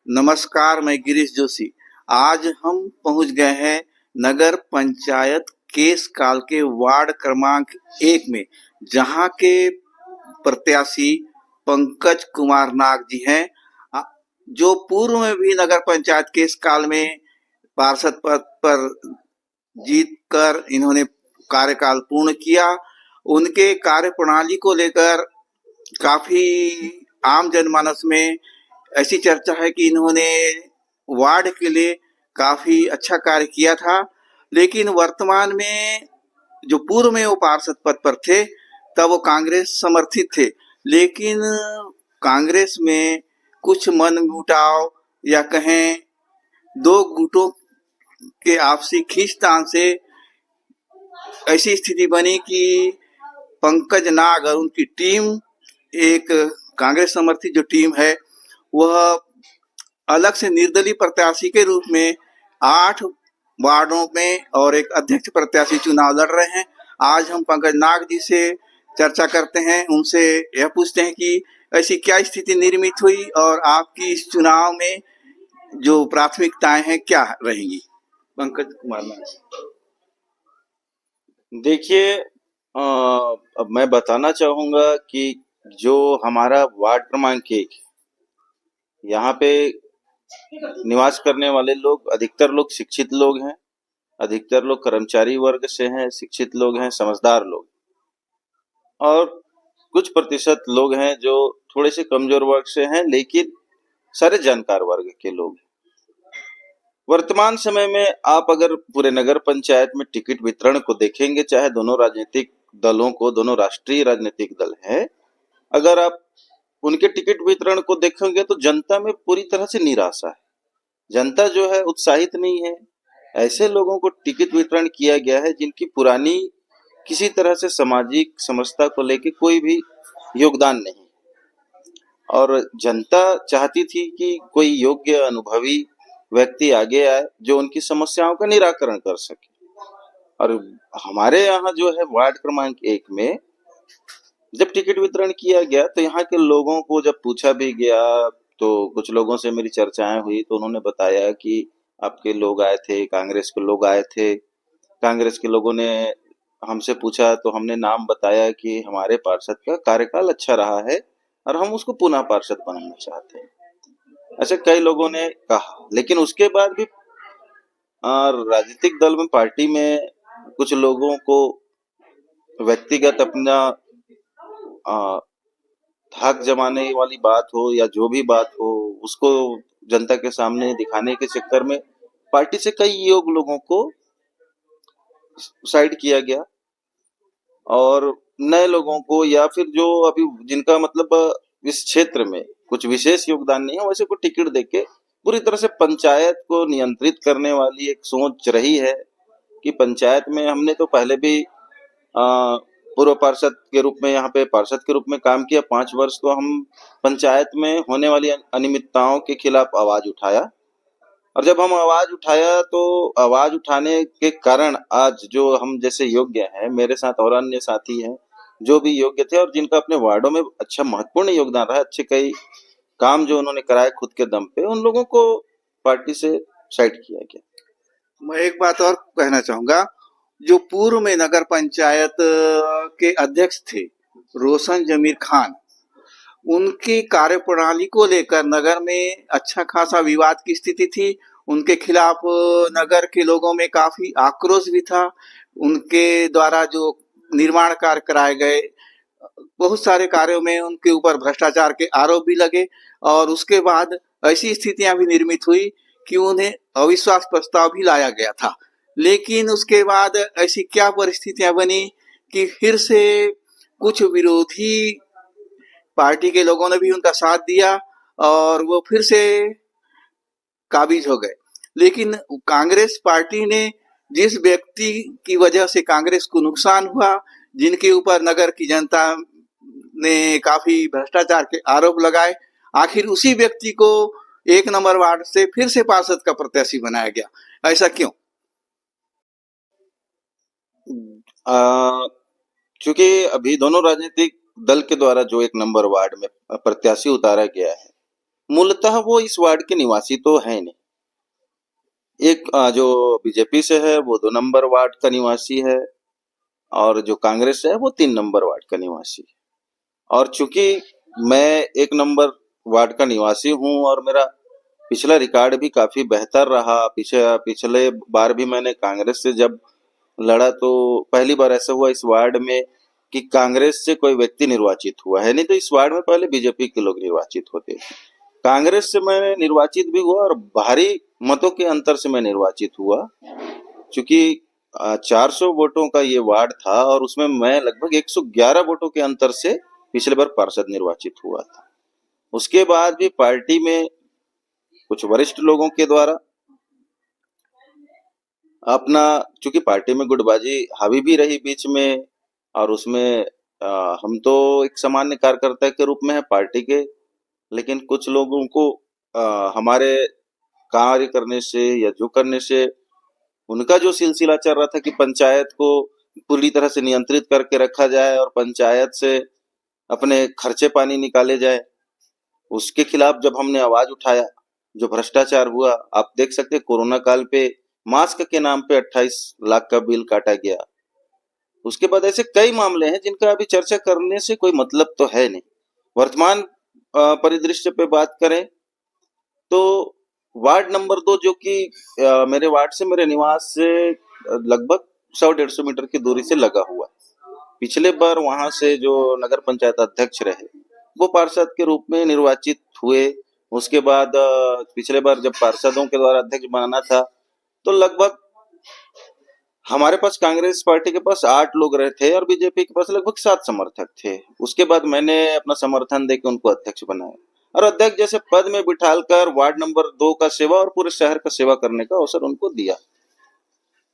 नमस्कार, मैं गिरीश जोशी। आज हम पहुंच गए हैं नगर पंचायत केस काल के वार्ड क्रमांक 1 में, जहां के प्रत्याशी पंकज कुमार नाग जी हैं, जो पूर्व में भी नगर पंचायत केस काल में पार्षद पद पर जीत कर इन्होंने कार्यकाल पूर्ण किया। उनके कार्य प्रणाली को लेकर काफी आम जनमानस में ऐसी चर्चा है कि इन्होंने वार्ड के लिए काफी अच्छा कार्य किया था। लेकिन वर्तमान में जो पूर्व में वो पार्षद पद पर थे, तब वो कांग्रेस समर्थित थे। लेकिन कांग्रेस में कुछ मनमुटाव या कहें दो गुटों के आपसी खींचतान से ऐसी स्थिति बनी कि पंकज नाग और उनकी टीम, एक कांग्रेस समर्थित जो टीम है, वह अलग से निर्दलीय प्रत्याशी के रूप में 8 वार्डों में और एक अध्यक्ष प्रत्याशी चुनाव लड़ रहे हैं। आज हम पंकज नाग जी से चर्चा करते हैं, उनसे यह पूछते हैं कि ऐसी क्या स्थिति निर्मित हुई और आपकी इस चुनाव में जो प्राथमिकताएं हैं क्या रहेंगी। पंकज कुमार नाग। देखिए, अब मैं बताना चाहूंगा कि जो हमारा वार्ड क्रमांक 1, यहाँ पे निवास करने वाले लोग, अधिकतर लोग शिक्षित लोग हैं, अधिकतर लोग कर्मचारी वर्ग से हैं, शिक्षित लोग हैं, समझदार लोग, और कुछ प्रतिशत लोग हैं जो थोड़े से कमजोर वर्ग से हैं, लेकिन सारे जानकार वर्ग के लोग हैं। वर्तमान समय में आप अगर पूरे नगर पंचायत में टिकट वितरण को देखेंगे, चाहे दोनों राजनीतिक दलों को, दोनों राष्ट्रीय राजनीतिक दल हैं, अगर आप उनके टिकट वितरण को देखेंगे तो जनता में पूरी तरह से निराशा है। जनता जो है उत्साहित नहीं है। ऐसे लोगों को टिकट वितरण किया गया है जिनकी पुरानी किसी तरह से सामाजिक समरसता को लेकर कोई भी योगदान नहीं, और जनता चाहती थी कि कोई योग्य अनुभवी व्यक्ति आगे आए जो उनकी समस्याओं का निराकरण कर सके। और हमारे यहाँ जो है वार्ड क्रमांक 1 में जब टिकट वितरण किया गया तो यहाँ के लोगों को जब पूछा भी गया, तो कुछ लोगों से मेरी चर्चाएं हुई तो उन्होंने बताया कि आपके लोग आए थे, कांग्रेस के लोग आए थे। कांग्रेस के लोगों ने हमसे पूछा तो हमने नाम बताया कि हमारे पार्षद का कार्यकाल अच्छा रहा है और हम उसको पुनः पार्षद बनाना चाहते हैं, ऐसे कई लोगों ने कहा। लेकिन उसके बाद भी राजनीतिक दल में, पार्टी में कुछ लोगों को व्यक्तिगत अपना धाक जमाने वाली बात हो या जो भी बात हो, उसको जनता के सामने दिखाने के चक्कर में पार्टी से कई योग्य लोगों को साइड किया गया, और नए लोगों को, या फिर जो अभी जिनका मतलब इस क्षेत्र में कुछ विशेष योगदान नहीं है, वैसे को टिकट देके पूरी तरह से पंचायत को नियंत्रित करने वाली एक सोच रही है कि पंचायत में हमने तो पहले भी पूर्व पार्षद के रूप में, यहाँ पे पार्षद के रूप में काम किया 5 वर्ष, तो हम पंचायत में होने वाली अनियमितताओं के खिलाफ आवाज उठाया। और जब हम आवाज उठाया तो आवाज उठाने के कारण आज जो हम जैसे योग्य हैं, मेरे साथ और अन्य साथी हैं जो भी योग्य थे और जिनका अपने वार्डों में अच्छा महत्वपूर्ण योगदान रहा, अच्छे कई काम जो उन्होंने कराए खुद के दम पे, उन लोगों को पार्टी से साइड किया गया। मैं एक बात और कहना चाहूंगा, जो पूर्व में नगर पंचायत के अध्यक्ष थे रोशन जमीर खान, उनकी कार्यप्रणाली को लेकर नगर में अच्छा खासा विवाद की स्थिति थी। उनके खिलाफ नगर के लोगों में काफी आक्रोश भी था। उनके द्वारा जो निर्माण कार्य कराए गए, बहुत सारे कार्यों में उनके ऊपर भ्रष्टाचार के आरोप भी लगे, और उसके बाद ऐसी स्थितियां भी निर्मित हुई कि उन्हें अविश्वास प्रस्ताव भी लाया गया था। लेकिन उसके बाद ऐसी क्या परिस्थितियां बनी कि फिर से कुछ विरोधी पार्टी के लोगों ने भी उनका साथ दिया और वो फिर से काबिज हो गए। लेकिन कांग्रेस पार्टी ने जिस व्यक्ति की वजह से कांग्रेस को नुकसान हुआ, जिनके ऊपर नगर की जनता ने काफी भ्रष्टाचार के आरोप लगाए, आखिर उसी व्यक्ति को 1 नंबर वार्ड से फिर से पार्षद का प्रत्याशी बनाया गया। ऐसा क्यों? क्योंकि अभी दोनों राजनीतिक दल के द्वारा जो 1 नंबर वार्ड में प्रत्याशी उतारा गया है, मूलतः वो इस वार्ड के निवासी तो है नहीं। एक जो बीजेपी से है वो 2 नंबर वार्ड का निवासी है, और जो कांग्रेस से है वो 3 नंबर वार्ड का निवासी है। और चूंकि मैं 1 नंबर वार्ड का निवासी हूँ और मेरा पिछला रिकॉर्ड भी काफी बेहतर रहा, पिछले बार भी मैंने कांग्रेस से जब लड़ा तो पहली बार ऐसा हुआ इस वार्ड में कि कांग्रेस से कोई व्यक्ति निर्वाचित हुआ है, नहीं तो इस वार्ड में पहले बीजेपी के लोग निर्वाचित होते थे। कांग्रेस से मैं निर्वाचित भी हुआ और भारी मतों के अंतर से मैं निर्वाचित हुआ, क्योंकि 400 वोटों का ये वार्ड था और उसमें मैं लगभग 111 वोटों के अंतर से पिछले बार पार्षद निर्वाचित हुआ था। उसके बाद भी पार्टी में कुछ वरिष्ठ लोगों के द्वारा अपना, चूंकि पार्टी में गुटबाजी हावी भी रही बीच में, और उसमें हम तो एक सामान्य कार्यकर्ता के रूप में है पार्टी के, लेकिन कुछ लोगों को हमारे कार्य करने से या जो करने से उनका जो सिलसिला चल रहा था कि पंचायत को पूरी तरह से नियंत्रित करके रखा जाए और पंचायत से अपने खर्चे पानी निकाले जाए, उसके खिलाफ जब हमने आवाज उठाया, जो भ्रष्टाचार हुआ, आप देख सकते हैं कोरोना काल पे मास्क के नाम पे 28 लाख का बिल काटा गया। उसके बाद ऐसे कई मामले हैं जिनका अभी चर्चा करने से कोई मतलब तो है नहीं। वर्तमान परिदृश्य पे बात करें तो वार्ड नंबर 2 जो कि मेरे वार्ड से, मेरे निवास से लगभग 100-150 मीटर की दूरी से लगा हुआ है। पिछले बार वहां से जो नगर पंचायत अध्यक्ष रहे वो पार्षद के रूप में निर्वाचित हुए। उसके बाद पिछले बार जब पार्षदों के द्वारा अध्यक्ष बनाना था तो लगभग हमारे पास कांग्रेस पार्टी के पास 8 लोग रहे थे और बीजेपी के पास लगभग 7 समर्थक थे। उसके बाद मैंने अपना समर्थन देकर उनको अध्यक्ष बनाया और अध्यक्ष जैसे पद में बिठालकर वार्ड नंबर 2 का सेवा और पूरे शहर का सेवा करने का अवसर उनको दिया।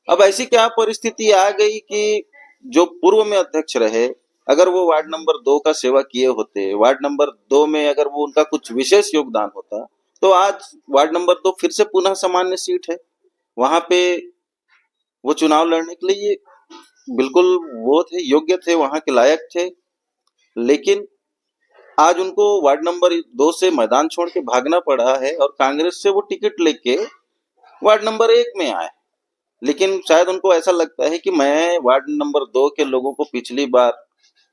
अब ऐसी क्या परिस्थिति आ गई कि जो पूर्व में अध्यक्ष रहे, अगर वो वार्ड नंबर 2 का सेवा किए होते, वार्ड नंबर 2 में अगर वो उनका कुछ विशेष योगदान होता, तो आज वार्ड नंबर 2 फिर से पुनः सामान्य सीट है। वहां पे वो चुनाव लड़ने के लिए बिल्कुल वो थे, योग्य थे, वहां के लायक थे। लेकिन आज उनको वार्ड नंबर 2 से मैदान छोड़ के भागना पड़ा है और कांग्रेस से वो टिकट लेके वार्ड नंबर 1 में आए। लेकिन शायद उनको ऐसा लगता है कि मैं वार्ड नंबर 2 के लोगों को पिछली बार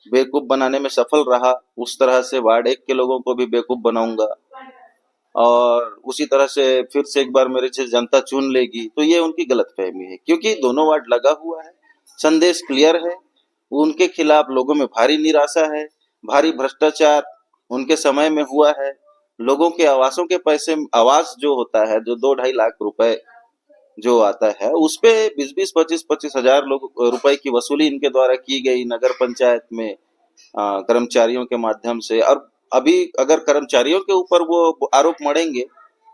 बेवकूफ बनाने में सफल रहा, उस तरह से वार्ड 1 के लोगों को भी बेवकूफ बनाऊंगा और उसी तरह से फिर से एक बार मेरे से जनता चुन लेगी। तो ये उनकी गलतफहमी है, क्योंकि दोनों वार्ड लगा हुआ है, संदेश क्लियर है। उनके खिलाफ लोगों में भारी निराशा है, भारी भ्रष्टाचार उनके समय में हुआ है। लोगों के आवासों के पैसे, आवास जो होता है, जो 2-2.5 लाख रुपए जो आता है, उस पे 20-20, 25-25 हजार लोग रुपए की वसूली इनके द्वारा की गई नगर पंचायत में कर्मचारियों के माध्यम से। और अभी अगर कर्मचारियों के ऊपर वो आरोप मढ़ेंगे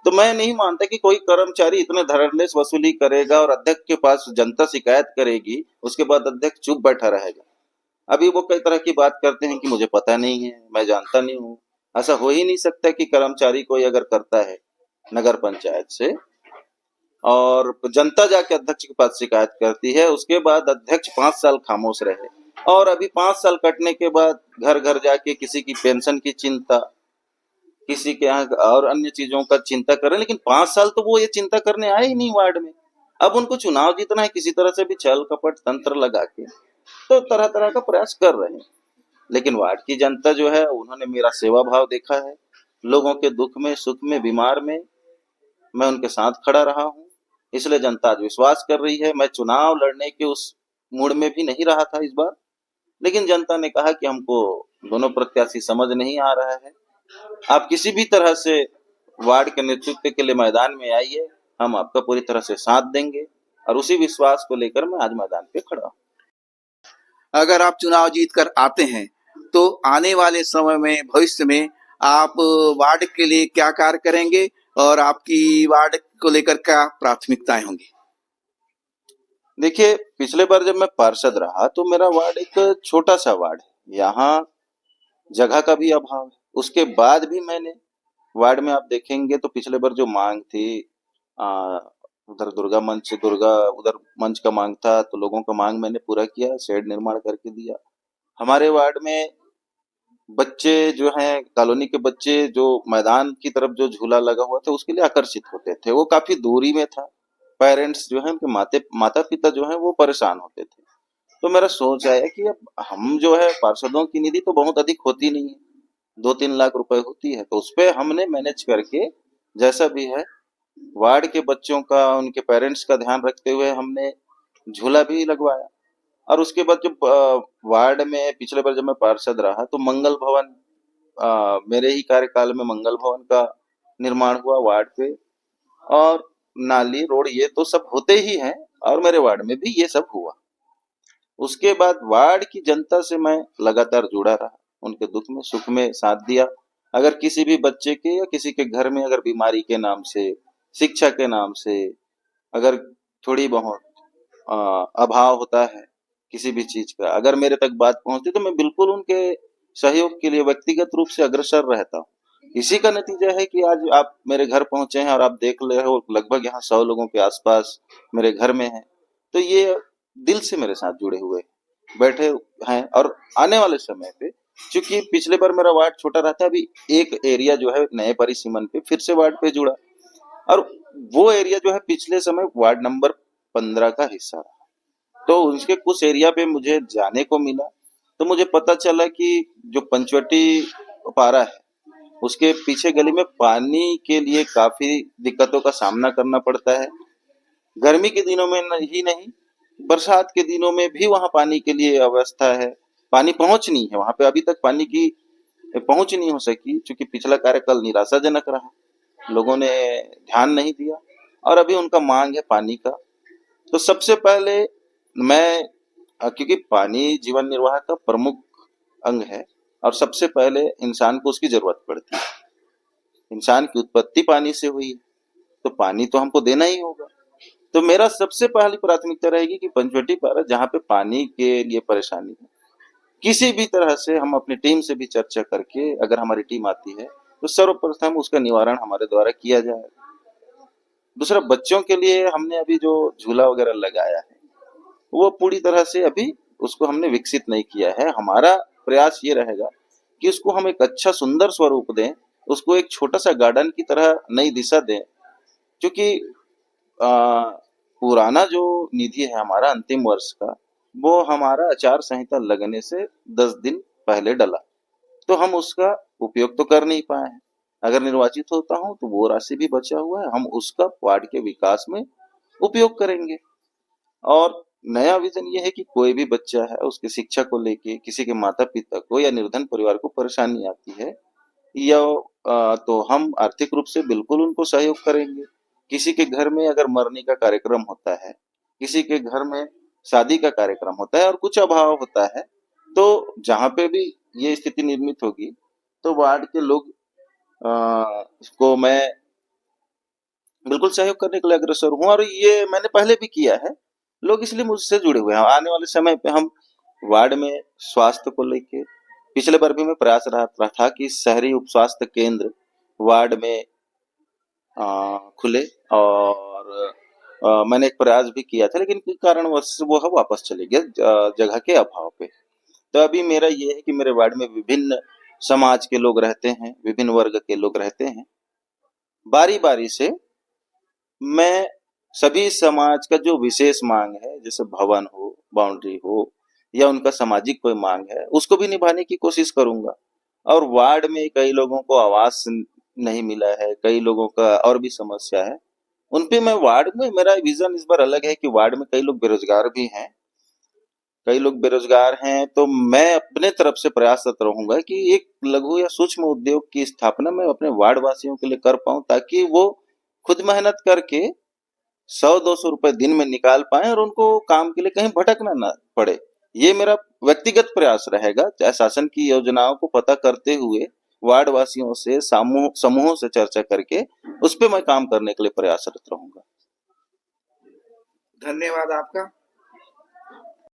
तो मैं नहीं मानता कि कोई कर्मचारी इतने धड़ल्लेस वसूली करेगा और अध्यक्ष के पास जनता शिकायत करेगी, उसके बाद अध्यक्ष चुप बैठा रहेगा। अभी वो कई तरह की बात करते हैं कि मुझे पता नहीं है, मैं जानता नहीं हूँ। ऐसा हो ही नहीं सकता कि कर्मचारी कोई अगर करता है नगर पंचायत से और जनता जाके अध्यक्ष के पास शिकायत करती है, उसके बाद अध्यक्ष 5 साल खामोश रहे और अभी 5 साल कटने के बाद घर घर जाके किसी की पेंशन की चिंता, किसी के यहाँ और अन्य चीजों का चिंता कर रहे हैं। लेकिन 5 साल तो वो ये चिंता करने आए ही नहीं वार्ड में। अब उनको चुनाव जीतना है, किसी तरह से भी छल कपट तंत्र लगा के तो तरह तरह का प्रयास कर रहे हैं। लेकिन वार्ड की जनता जो है, उन्होंने मेरा सेवा भाव देखा है। लोगों के दुख में, सुख में, बीमार में मैं उनके साथ खड़ा रहा हूँ, इसलिए जनता आज विश्वास कर रही है। मैं चुनाव लड़ने के उस मूड में भी नहीं रहा था इस बार, लेकिन जनता ने कहा कि हमको दोनों प्रत्याशी समझ नहीं आ रहा है, आप किसी भी तरह से वार्ड के नेतृत्व के लिए मैदान में आइए, हम आपका पूरी तरह से साथ देंगे। और उसी विश्वास को लेकर मैं आज मैदान पे खड़ा हूँ। अगर आप चुनाव जीत कर आते हैं तो आने वाले समय में, भविष्य में आप वार्ड के लिए क्या कार्य करेंगे और आपकी वार्ड को लेकर क्या प्राथमिकताएं होंगी? देखिए, पिछले बार जब मैं पार्षद रहा तो मेरा वार्ड एक छोटा सा वार्ड है, यहाँ जगह का भी अभाव है। उसके बाद भी मैंने वार्ड में, आप देखेंगे तो पिछले बार जो मांग थी, आ, उधर उधर मंच का मांग था, तो लोगों का मांग मैंने पूरा किया, शेड निर्माण करके दिया। हमारे वार्ड में बच्चे जो हैं, कॉलोनी के बच्चे जो मैदान की तरफ जो झूला लगा हुआ था उसके लिए आकर्षित होते थे। वो काफी दूरी में था। पेरेंट्स जो है, उनके माता पिता जो है वो परेशान होते थे। तो मेरा सोच आया कि अब हम जो है, पार्षदों की निधि तो बहुत अधिक होती नहीं है, 2-3 लाख रुपए होती है, तो उस पे हमने मैनेज करके जैसा भी है वार्ड के बच्चों का, उनके पेरेंट्स का ध्यान रखते हुए हमने झूला भी लगवाया। और उसके बाद जब वार्ड में पिछले बार जब मैं पार्षद रहा तो मंगल भवन, मेरे ही कार्यकाल में मंगल भवन का निर्माण हुआ वार्ड पे। और नाली रोड ये तो सब होते ही हैं, और मेरे वार्ड में भी ये सब हुआ। उसके बाद वार्ड की जनता से मैं लगातार जुड़ा रहा, उनके दुख में सुख में साथ दिया। अगर किसी भी बच्चे के या किसी के घर में अगर बीमारी के नाम से, शिक्षा के नाम से, अगर थोड़ी बहुत अभाव होता है किसी भी चीज का, अगर मेरे तक बात पहुंचती तो मैं बिल्कुल उनके सहयोग के लिए व्यक्तिगत रूप से अग्रसर रहता हूँ। इसी का नतीजा है कि आज आप मेरे घर पहुंचे हैं और आप देख ले हो लगभग यहाँ 100 लोगों के आसपास मेरे घर में है। तो ये दिल से मेरे साथ जुड़े हुए बैठे हैं। और आने वाले समय पे, क्योंकि पिछले बार मेरा वार्ड छोटा रहा था, अभी एक एरिया जो है नए परिसीमन पे फिर से वार्ड पे जुड़ा, और वो एरिया जो है पिछले समय वार्ड नंबर 15 का हिस्सा रहा। तो उसके कुछ एरिया पे मुझे जाने को मिला, तो मुझे पता चला कि जो पंचवटी पारा है उसके पीछे गली में पानी के लिए काफी दिक्कतों का सामना करना पड़ता है। गर्मी के दिनों में ही नहीं, बरसात के दिनों में भी वहां पानी के लिए अवस्था है। पानी पहुंच नहीं है वहां पे, अभी तक पानी की पहुंच नहीं हो सकी, क्योंकि पिछला कार्यकाल निराशाजनक रहा, लोगों ने ध्यान नहीं दिया, और अभी उनका मांग है पानी का। तो सबसे पहले मैं, क्योंकि पानी जीवन निर्वाह का प्रमुख अंग है, और सबसे पहले इंसान को उसकी जरूरत पड़ती है। इंसान की उत्पत्ति पानी से हुई है, तो पानी तो हमको देना ही होगा। तो मेरा सबसे पहली प्राथमिकता रहेगी कि पंचवटी पारा जहाँ पे पानी के लिए परेशानी है, किसी भी तरह से हम अपनी टीम से भी चर्चा करके, अगर हमारी टीम आती है तो सर्वप्रथम उसका निवारण हमारे द्वारा किया जाए। दूसरा, बच्चों के लिए हमने अभी जो झूला वगैरह लगाया है वो पूरी तरह से अभी उसको हमने विकसित नहीं किया है। हमारा प्रयास ये रहेगा कि उसको हम एक अच्छा सुंदर स्वरूप दें, उसको एक छोटा सा गार्डन की तरह नई दिशा दें। क्योंकि पुराना जो निधि है हमारा अंतिम वर्ष का, वो हमारा आचार संहिता लगने से 10 दिन पहले डला, तो हम उसका उपयोग तो कर नहीं पाए हैं। अगर निर्वाचित होता हूं तो वो राशि भी बचा हुआ है, हम उसका वार्ड के विकास में उपयोग करेंगे। और नया विजन ये है कि कोई भी बच्चा है, उसकी शिक्षा को लेके किसी के माता पिता को या निर्धन परिवार को परेशानी आती है, या तो हम आर्थिक रूप से बिल्कुल उनको सहयोग करेंगे। किसी के घर में अगर मरने का कार्यक्रम होता है, किसी के घर में शादी का कार्यक्रम होता है और कुछ अभाव होता है, तो जहां पे भी ये स्थिति निर्मित होगी, तो वार्ड के लोग को मैं बिल्कुल सहयोग करने के लिए अग्रसर हूँ, और ये मैंने पहले भी किया है। लोग इसलिए मुझसे जुड़े हुए हैं। आने वाले समय पे हम वार्ड में स्वास्थ्य को लेके, पिछले बार भी मैं प्रयास रहा था कि शहरी उप स्वास्थ्य केंद्र वार्ड में खुले, और मैंने एक प्रयास भी किया था, लेकिन किसी कारणवश वो वापस चले गया जगह के अभाव पे। तो अभी मेरा ये है कि मेरे वार्ड में विभिन्न समाज के लोग रहते हैं, विभिन्न वर्ग के लोग रहते हैं। बारी बारी से मैं सभी समाज का जो विशेष मांग है, जैसे भवन हो, बाउंड्री हो, या उनका सामाजिक कोई मांग है, उसको भी निभाने की कोशिश करूंगा। और वार्ड में कई लोगों को आवास नहीं मिला है, कई लोगों का और भी समस्या है, उन पे मैं वार्ड में, मेरा विजन इस बार अलग है कि वार्ड में कई लोग बेरोजगार भी हैं, कई लोग बेरोजगार हैं, तो मैं अपने तरफ से प्रयासरत रहूंगा कि एक लघु या सूक्ष्म उद्योग की स्थापना मैं अपने वार्ड वासियों के लिए कर पाऊं, ताकि वो खुद मेहनत करके 100-200 रुपए दिन में निकाल पाए और उनको काम के लिए कहीं भटकना ना पड़े। ये मेरा व्यक्तिगत प्रयास रहेगा, चाहे शासन की योजनाओं को पता करते हुए वार्ड वासियों से, समूहों से चर्चा करके उस पे मैं काम करने के लिए प्रयासरत रहूंगा। धन्यवाद आपका।